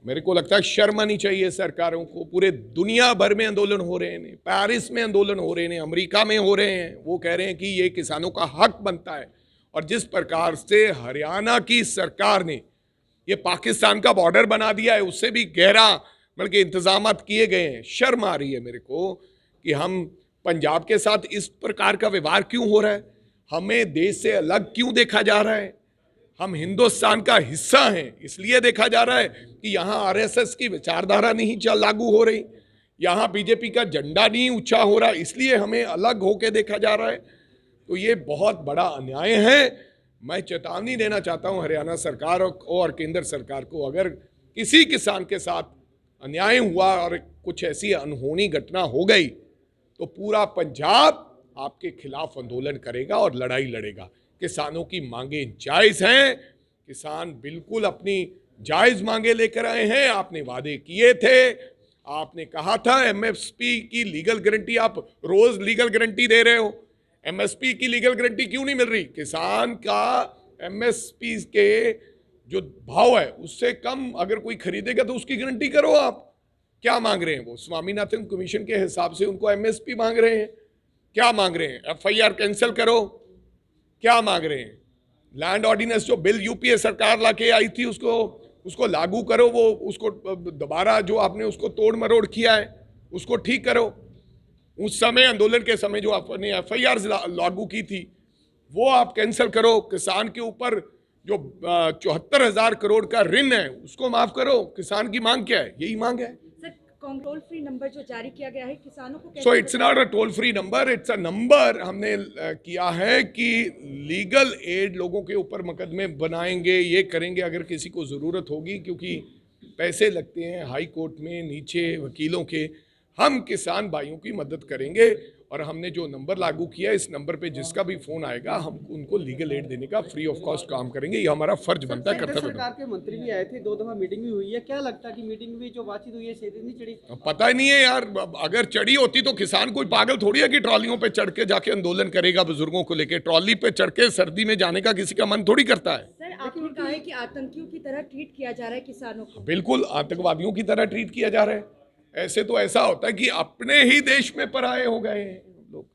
मेरे को लगता है शर्म आनी चाहिए सरकारों को। पूरे दुनिया भर में आंदोलन हो रहे हैं, पेरिस में आंदोलन हो रहे हैं, अमेरिका में हो रहे हैं। वो कह रहे हैं कि ये किसानों का हक बनता है। और जिस प्रकार से हरियाणा की सरकार ने ये पाकिस्तान का बॉर्डर बना दिया है, उससे भी गहरा बल्कि इंतजाम किए गए हैं। शर्म आ रही है मेरे को कि हम पंजाब के साथ इस प्रकार का व्यवहार क्यों हो रहा है। हमें देश से अलग क्यों देखा जा रहा है। हम हिंदुस्तान का हिस्सा हैं, इसलिए देखा जा रहा है कि यहाँ आरएसएस की विचारधारा नहीं लागू हो रही, यहाँ बीजेपी का झंडा नहीं ऊंचा हो रहा, इसलिए हमें अलग होके देखा जा रहा है। तो ये बहुत बड़ा अन्याय है। मैं चेतावनी देना चाहता हूँ हरियाणा सरकार और केंद्र सरकार को, अगर किसी किसान के साथ अन्याय हुआ और कुछ ऐसी अनहोनी घटना हो गई तो पूरा पंजाब आपके खिलाफ आंदोलन करेगा और लड़ाई लड़ेगा। किसानों की मांगें जायज़ हैं, किसान बिल्कुल अपनी जायज़ मांगे लेकर आए हैं। आपने वादे किए थे, आपने कहा था एमएसपी की लीगल गारंटी, आप रोज लीगल गारंटी दे रहे हो, एमएसपी की लीगल गारंटी क्यों नहीं मिल रही। किसान का एमएसपी के जो भाव है उससे कम अगर कोई खरीदेगा तो उसकी गारंटी करो। आप क्या मांग रहे हैं? वो स्वामीनाथन कमीशन के हिसाब से उनको एमएसपी मांग रहे हैं। क्या मांग रहे हैं? एफआईआर कैंसिल करो। क्या मांग रहे हैं? लैंड ऑर्डिनेंस जो बिल यूपीए सरकार लाके आई थी उसको लागू करो। वो उसको दोबारा जो आपने उसको तोड़ मरोड़ किया है उसको ठीक करो। उस समय आंदोलन के समय जो आपने एफआईआर लागू की थी वो आप कैंसिल करो। किसान के ऊपर जो 74,000 करोड़ का ऋण है उसको माफ करो। किसान की मांग क्या है? यही मांग है। टोल फ्री नंबर जो जारी किया गया है किसानों को, so it's not a toll free number, it's a number हमने किया है कि लीगल एड लोगों के ऊपर मुकदमे बनाएंगे, ये करेंगे अगर किसी को ज़रूरत होगी, क्योंकि पैसे लगते हैं हाई कोर्ट में नीचे वकीलों के। हम किसान भाइयों की मदद करेंगे और हमने जो नंबर लागू किया इस नंबर पे जिसका भी फोन आएगा हम उनको लीगल एड देने का फ्री ऑफ कॉस्ट काम करेंगे। ये हमारा फर्ज बनता है, कर्तव्य। सरकार के मंत्री भी आए थे, 2 दफा मीटिंग भी हुई है। क्या लगता है कि मीटिंग में जो बातचीत हुई है सीधे नहीं चढ़ी? पता ही नहीं है यार, अगर चढ़ी होती तो किसान कोई पागल थोड़ी है कि ट्रॉलियों पे चढ़ के जाके आंदोलन करेगा। बुजुर्गों को लेके ट्रॉली पे चढ़ के सर्दी में जाने का किसी का मन थोड़ी करता है। सर आपने कहा है कि आतंकियों की तरह ट्रीट किया जा रहा है किसानों को। बिल्कुल आतंकवादियों की तरह ट्रीट किया जा रहा है। ऐसे तो ऐसा होता है कि अपने ही देश में पराये हो गए हैं लोग।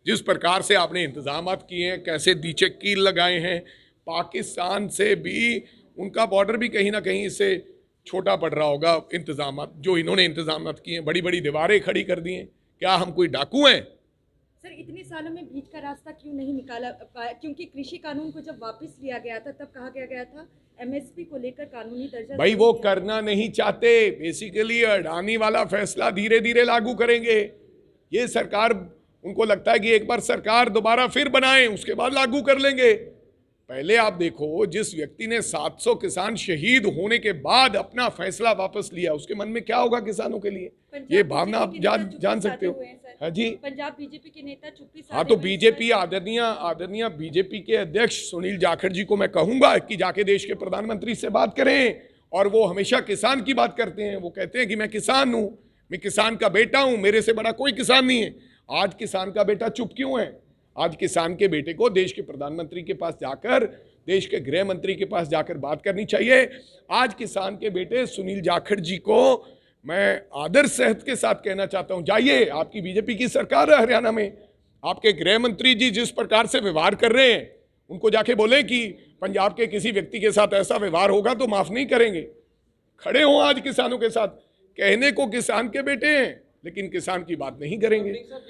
जिस प्रकार से आपने इंतजाम किए हैं, कैसे नीचे कील लगाए हैं, पाकिस्तान से भी उनका बॉर्डर भी कहीं ना कहीं इससे छोटा पड़ रहा होगा। इंतजाम जो इन्होंने इंतजाम किए हैं, बड़ी बड़ी दीवारें खड़ी कर दी हैं। क्या हम कोई डाकू हैं? सर इतने सालों में बीच का रास्ता क्यों नहीं निकाला? क्योंकि कृषि कानून को जब वापस लिया गया था तब कहा गया था एमएसपी को लेकर कानूनी दर्जा भाई वो करना नहीं चाहते। बेसिकली अडानी वाला फैसला धीरे धीरे लागू करेंगे। ये सरकार, उनको लगता है कि एक बार सरकार दोबारा फिर बनाएं उसके बाद लागू कर लेंगे। पहले आप देखो, जिस व्यक्ति ने 700 किसान शहीद होने के बाद अपना फैसला वापस लिया उसके मन में क्या होगा किसानों के लिए, ये भावना आप जान सकते हो। हाँ जी, पंजाब बीजेपी के नेता चुप्पी साधे। हाँ तो बीजेपी आदरणीय बीजेपी के अध्यक्ष सुनील जाखड़ जी को मैं कहूंगा कि जाके देश के प्रधानमंत्री से बात करें। और वो हमेशा किसान की बात करते हैं। वो कहते हैं कि मैं किसान हूं, मैं किसान का बेटा हूं, मेरे से बड़ा कोई किसान नहीं है। आज किसान का बेटा चुप क्यों है? आज किसान के बेटे को देश के प्रधानमंत्री के पास जाकर, देश के गृह मंत्री के पास जाकर बात करनी चाहिए। आज किसान के बेटे सुनील जाखड़ जी को मैं आदर सहित के साथ कहना चाहता हूं, जाइए, आपकी बीजेपी की सरकार है हरियाणा में, आपके गृह मंत्री जी जिस प्रकार से व्यवहार कर रहे हैं उनको जाके बोले कि पंजाब के किसी व्यक्ति के साथ ऐसा व्यवहार होगा तो माफ नहीं करेंगे। खड़े हों आज किसानों के साथ। कहने को किसान के बेटे हैं लेकिन किसान की बात नहीं करेंगे।